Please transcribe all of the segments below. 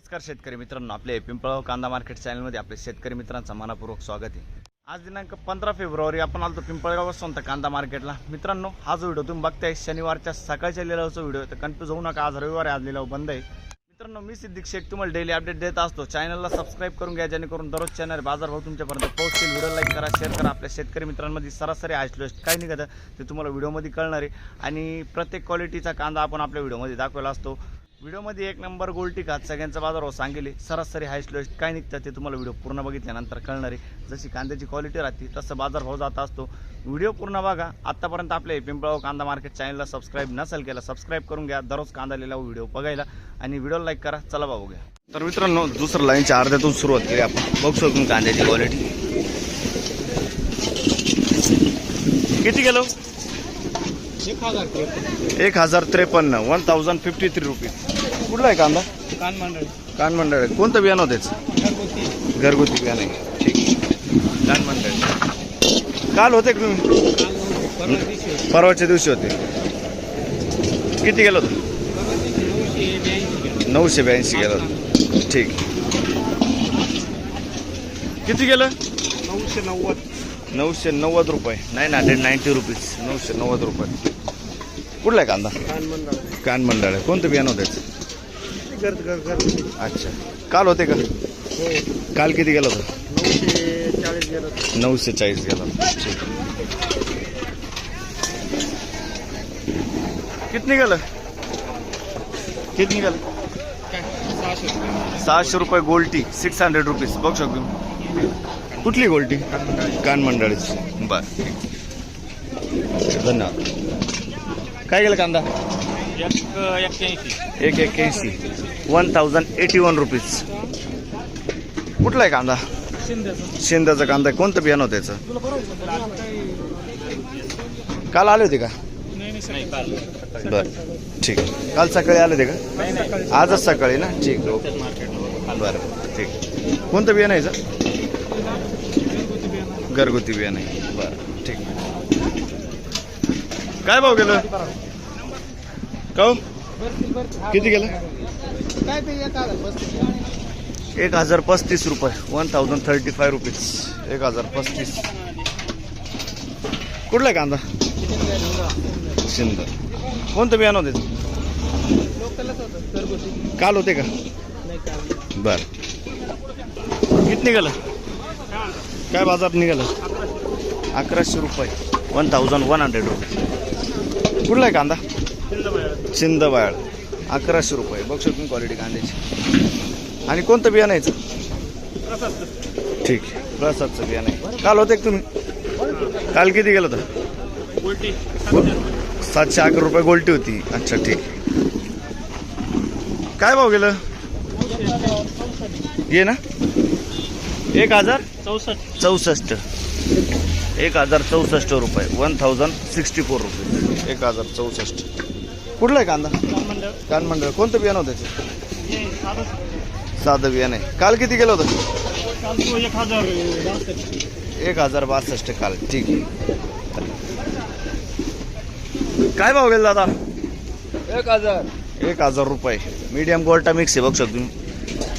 नमस्कार शेतकरी मित्रांनो, आपले पिंपळगाव कांदा मार्केट चॅनलमध्ये आपले शेतकरी मित्रांचं मनपूर्वक स्वागत आहे। आज दिनांक 15 फेब्रुवारी आपण आलो पिंपळगाव वसंत कांदा मार्केटला। मित्रांनो, हा जो व्हिडिओ तुम्ही बघताय शनिवारच्या सकाळच्या लिलावाचा व्हिडिओ, तर कन्फ्यूज होऊ नका, आज रविवार आहे, आज लिलाव बंद आहे। मित्रांनो, मी सिद्दीक शेख तुम्हाला डेली अपडेट देत असतो। चॅनलला सबस्क्राइब करून घ्या, जेणेकरून दररोज चॅनल बाजारभाव तुमच्यापर्यंत पोहोचतील। व्हिडिओ लाईक करा, शेअर करा। आपल्या शेतकरी मित्रांमध्ये सरासरी हायस्ट लोएस्ट काय निघतं ते तुम्हाला व्हिडिओमध्ये कळणार आहे, आणि प्रत्येक क्वालिटीचा कांदा आपण आपल्या व्हिडिओमध्ये दाखवला असतो। व्हिडिओमध्ये एक नंबर गोल्टी खात सगळ्यांचा बाजारभाव सांगेले, सरासरी हायस्ट लोएस्ट काय निघतं ते तुम्हाला व्हिडिओ पूर्ण बघितल्यानंतर कळणार आहे। जशी कांद्याची क्वालिटी राहते तसं बाजारभाव जात असतो। व्हिडिओ पूर्ण बघा। आतापर्यंत आपले पिंपळगाव कांदा मार्केट चॅनलला सबस्क्राइब नसेल केलं, सबस्क्राइब करून घ्या, दररोज कांदा लिलाव व्हिडिओ बघायला, आणि व्हिडिओ लाईक करा। चला बघू घ्या। तर मित्रांनो, दुसरं लाईनच्या अर्ध्यातून सुरुवात केली आपण। बघू शकतो कांद्याची क्वालिटी किती गेलो, 1053 1053 रुपये। कुठला आहे कांदा? कानमंडळ। कोणतं बियाणं होतेच? घरगुती बियाणं आहे, ठीक आहे। कानमंडळ काल होते तुम्ही? परवाच्या दिवशी होते। किती गेलो होतं? 982 गेलो होतं, ठीक। किती गेलं? 990 रुपये, 990 रुपीज, 990 रुपये। कुठला आहे कांदा? कानमंडळ आहे। कोणतं बियाणं होतं? अच्छा, काल होते का? काल किती गेलं होतं? 940 गेलं होतं, ठीक। किती निघालं? किती निघालं? 600 रुपये गोल्टी, 600 रुपीज। बघू शकतो। कुठली गोल्टी? कानमंडळीची, बरं, धन्यवाद। काय गेलं कांदा? 181 1081 रुपीज। कुठला आहे कांदा? शिंद्याचा कांदा आहे। कोणतं बियाणं होतं त्याचं? काल आले होते का? बरं, ठीक आहे। काल सकाळी आले होते का? आजच सकाळी ना, ठीक, बरं, ठीक। कोणतं बियाणं आहे याचं? घरगुती बियाणं आहे, बरं, ठीक। काय भाव गेलं? काऊ किती गेलं? 1035 रुपये, 1035 रुपीज, 1035। कुठला आहे कांदा? शिंद। कोणतं बियाणं होते? काल होते का? बरं, किती निघालं? काय बाजार निघालं? 1100 रुपये, 1100 रुपये। कुठला आहे कांदा? शिंदबाळ, 1100 रुपये। बघ शकतो क्वालिटी कांद्याची। आणि कोणतं बियाणं यायचं? ठीक आहे, प्रसादचं बियाणं आहे। काल होते का तुम्ही? काल किती गेलं होतं? 711 रुपये गोल्टी होती, अच्छा, ठीक। काय भाव गेलं? ये ना, 1064 1064 रुपये, 1064 रुपये, 1064। कुठला आहे कांदा? कानमंडळ। कोणतं बियाणं होतं त्याचं? साधं बियाणं आहे। काल किती गेलं होतं? 1062 काल, ठीक आहे। काय भाव गेला दादा? 1000 रुपये। मीडियम गोल्टा मिक्स आहे, बघू शकतो तुम्ही।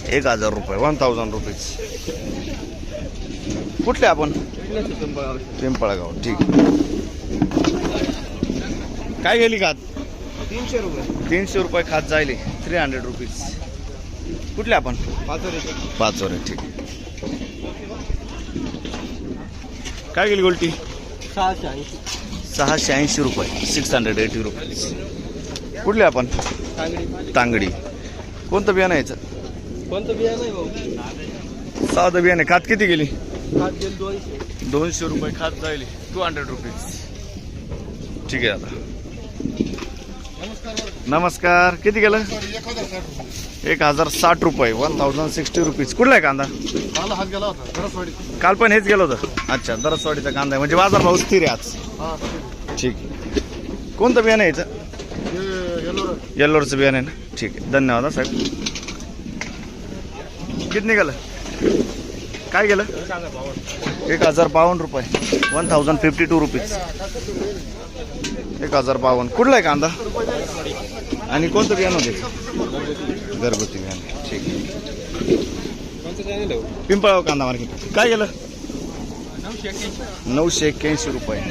1000 रुपये, 1000 रुपीज। कुठले आपण? पिंपळगाव, ठीक। काय गेली खात? 300 रुपये खात जायले, 300 रुपीज। कुठले आपण? पाचोरे, ठीक। काय गेली गोल्टी? 680 रुपये, 680 रुपीज। कुठले आपण? तांगडी। कोणतं बियाणं यायचं? साधं बियाणं। खात किती गेली? 200 रुपये खात जायले, 200 रुपीज, ठीक आहे। आता नमस्कार। किती गेलं? 1060 रुपये, 1060 रुपीज। कुठला आहे कांदा? काल पण हेच गेलं होतं, अच्छा, दरसवाडीचा कांदा आहे, म्हणजे बाजार भाव स्थिर आहे आज, ठीक आहे। कोणतं बियाणं यायचं? येल्लोरचं बियाणं आहे ना, ठीक आहे, धन्यवाद साहेब। किती निघालं? काय गेलं? 1052 रुपये, 1052 रुपीज, 1052। कुठला आहे कांदा? आणि कोणतं बियाणं होते? घरगुती बियाणं, ठीक आहे। पिंपळगाव कांदा मार्केट काय गेलं 981 रुपये.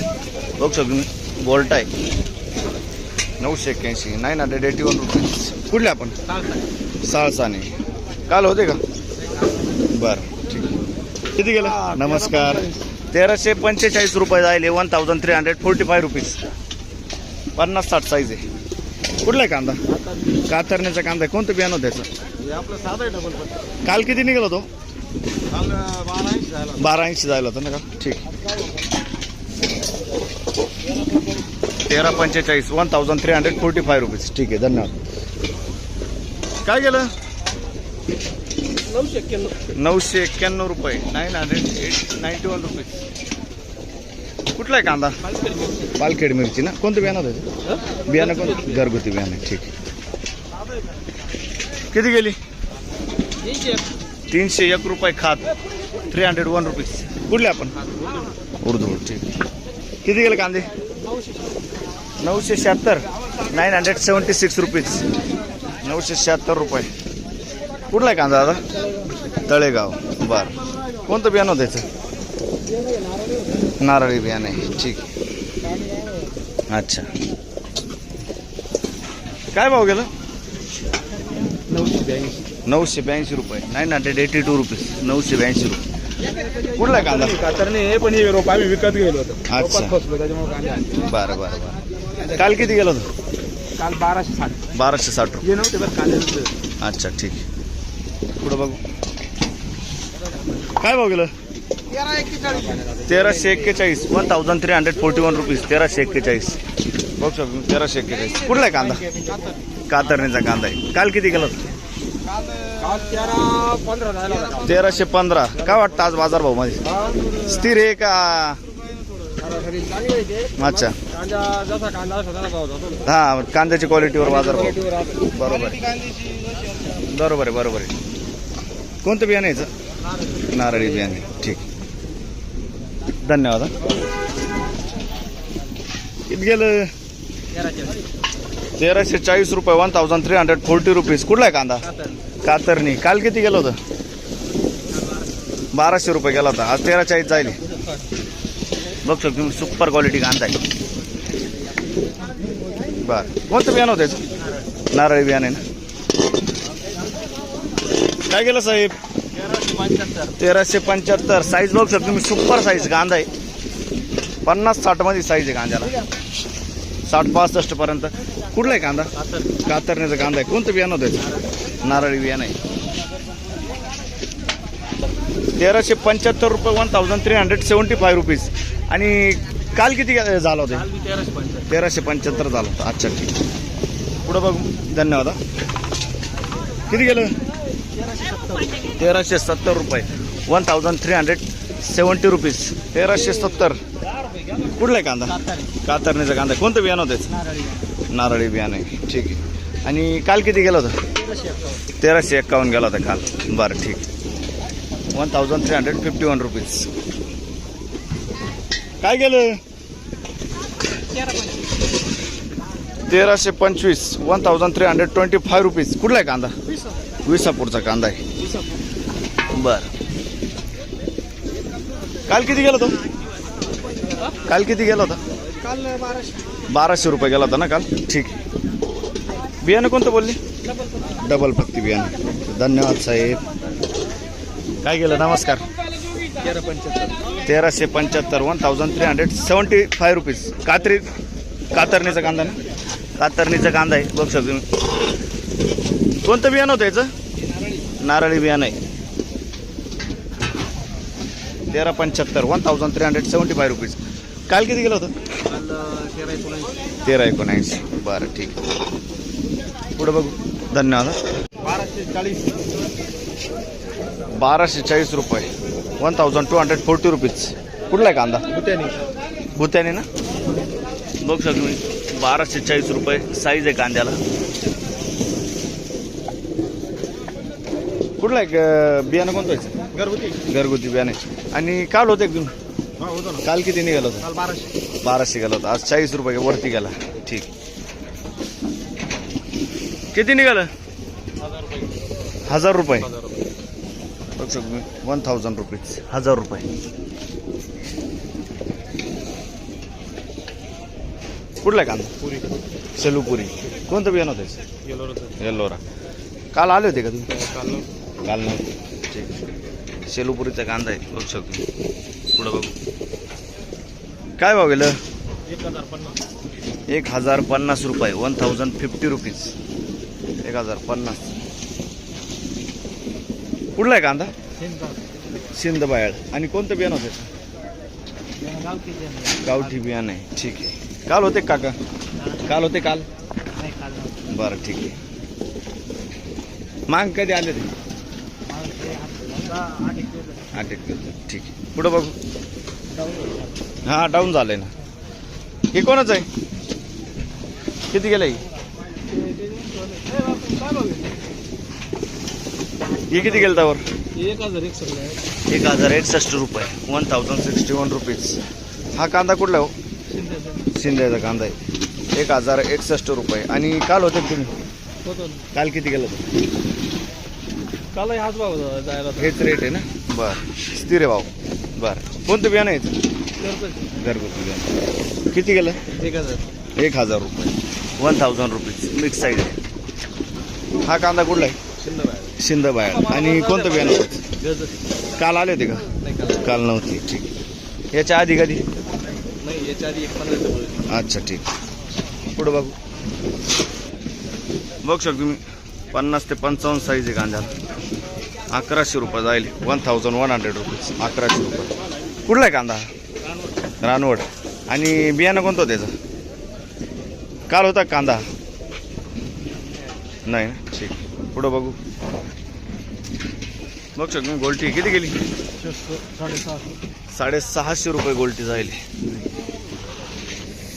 बघू शकतो तुम्ही बोल्ट आहे 981 981 रुपये. कुठले आपण साळसाने काल होते का बरं ठीक. किती गेलं नमस्कार 1345 रुपये जायले 1345 रुपीज 50-60 साईज आहे. कुठला आहे कांदा कातरण्याचा कांदा आहे. कोणतं बियाणं त्याचं आपलं साधा डबल काल किती निघाला तो काल 1280 जायला होता ना का ठीक. 1345 1345 रुपीज ठीक आहे धन्यवाद. काय गेलं 991 रुपये 991 रुपीज. कुठला आहे कांदा पालखेड मिरची ना. कोणतं बियाणं त्याचं बियाणं कोणतं घरगुती बियाणं ठीक. किती गेली 301 रुपये खात 301 रुपीज. कुठले आपण उर्दू ठीक. किती गेले कांदे 976 976 रुपीज 976 रुपये. कुठला आहे कांदा दादा तळेगाव बरं. कोणतं बियाणं त्याचं नारळी बियाणं आहे ठीक. अच्छा काय भाव गेलं 982 रुपये 982 रुपीज 982 रुपये. कुठला आहे कांदा कातरणे पण हे रोप आम्ही विकत गेलो होतो. अच्छा फसलो त्याच्यामुळे कांदा बरं बरं बरं. काल किती गेलं होतं काल 1260 1260 रुपये. हे नव्हते बरं कांदे. अच्छा ठीक. पुढं बघू काय भाव गेलं 1341 1341 रुपीज 1341 बघू शकतो 1341. कुठला आहे कांदा कातरणीचा कांदा आहे. काल किती गेलं 1315. काय वाटतं आज बाजारभाव मध्ये स्थिर आहे का अच्छा जसा कांदा हा कांद्याची क्वालिटीवर बाजारभाव बरोबर बरोबर आहे बरोबर आहे. कोणतं बियाणं यायचं नारळी बियाणे ठीक धन्यवाद. किती गेलं 1340 रुपये 1340 रुपीज. कुठला आहे कांदा कातरणी काल किती गेलं होतं 1200 रुपये गेला होता. आज 1340 जाईल. बघ शकतो तुम्ही सुपर क्वालिटी कांदा आहे बरं. कोणतं बियाणं होतं नारळी बियाणे ना. काय गेलं साहेब 1375 साईज बघू शकतो तुम्ही सुपर साईज कांदा आहे 50-60 मध्ये साईज आहे कांद्याला 60-65 पर्यंत. कुठला आहे कांदा कातरण्याचा कांदा आहे. कोणतं बियाणं होतं नारळी बियाणं आहे 1375 रुपये 1375 रुपीज. आणि काल किती झालं होतं 1375 झालं होतं. अच्छा ठीक पुढं बघू धन्यवाद. किती गेलं 1370 रुपये 1370 रुपीज 1370. कुठला आहे कांदा कातरणीचा कांदा. कोणतं बियाणं होतं नारळी बियाणं आहे ठीक आहे. आणि काल किती गेलं होतं 1351 गेला होता काल बरं ठीक 1351 रुपीज. काय गेलं 1325 1325 रुपीज. कुठला आहे कांदा विसापूरचा कांदा आहे बरं. काल किती गेला तो काल किती गेला होता काल 1200 रुपये गेला होता ना काल ठीक. बियाणं कोणतं बोलली डबल पत्ती बियाणं. धन्यवाद साहेब. काय गेलं नमस्कार 1375 1375 रुपीज. कातरणीचा कांदा ना कातरणीचा कांदा आहे बघ शकतो तुम्ही. कोणतं बियाणं होतं याचं नारळी बियाणं आहे 1375 1375 रुपीज. काल किती गेलं होतं 1319 बरं ठीक. पुढं बघू धन्यवाद. 1240 रुपये 1240 रुपीज. कुठला आहे कांदा भुत्याने ना बघू शकतो मी 1240 रुपये साईज आहे कांद्याला. कुठला आहे बियाणं कोणतं आहे घरगुती बियाणे. आणि काल होतं एकदम काल किती निघालं होतं 1200 गेला होता. आज 40 रुपये वरती गेला ठीक. किती निघालं 1000 रुपये 1000 रुपये. 1000 रुपीज 1000 रुपये. कुठला आहे कांदा? पुरी सेलूपुरी. कोणतं बियाणं होतं? गेलो येल्लोरा. काल आले होते का तुम्ही? काल काल नव्हते. ठीक आहे. सेलूपुरीचा कांदा आहे बघू शकतो. पुढं बघू काय भाव गेलं? 1050 रुपये 1050 रुपीज 1050. कुठला आहे कांदा? सिंध बायळ. आणि कोणतं बियाणं होतं? गावठी बियाणं आहे. ठीक आहे. काल होते काका? काल होते काल? बरं ठीक आहे. मांग कधी आले ते? 8 एक दिवस. ठीक आहे. पुढं बघू. हां डाऊन झालंय ना. हे कोणाच आहे? किती गेलं हे किती गेलं त्यावर? 1061 रुपये 1061 रुपीज. हा कांदा कुठला हो? शिंद्याचा कांदा आहे. 1061 रुपये. आणि काल होते तुम्ही? काल किती गेलं होतं? काल हाच भाव जायला हेच रेट आहे ना? बरं स्थिर आहे भाव. बरं कोणतं बियाणं आहे? घरगुती बियाणं. किती गेलं? 1000 रुपये 1000 रुपीज मिक्स साईड आहे. हा कांदा कुठला आहे? शिंद बाहेर. आणि कोणतं बियाणं होतं? काल आले होते का? काल नव्हती. ठीक आहे. याच्या आधी कधी? नाही याच्या आधी 15 अच्छा ठीक. पुढं बघू. बघू शकतो तुम्ही 50 ते 55 साईज आहे कांद्याला. 1100 रुपये जाईल. 1100 रुपीज 1100 रुपये. कुठला आहे कांदा? रानवड. आणि बियाणं कोणतं होतं त्याचं? काल होता कांदा? नाही ना. ठीक. पुढं बघू. बघू शकतो गोल्टी किती गेली? 650 रुपये गोल्टी जाईल.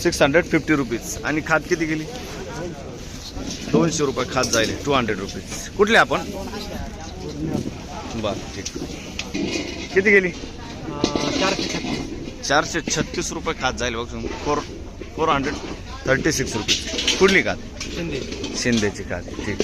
650 रुपीज. आणि खाद किती गेली? 200 रुपये खाद जाईल. 200 रुपीज. कुठले आपण? बरं ठीक. किती गेली? 436 रुपये खाद जाईल. बघ 436 रुपीज. कुठली खाद? शिंदेची खाद. ठीक.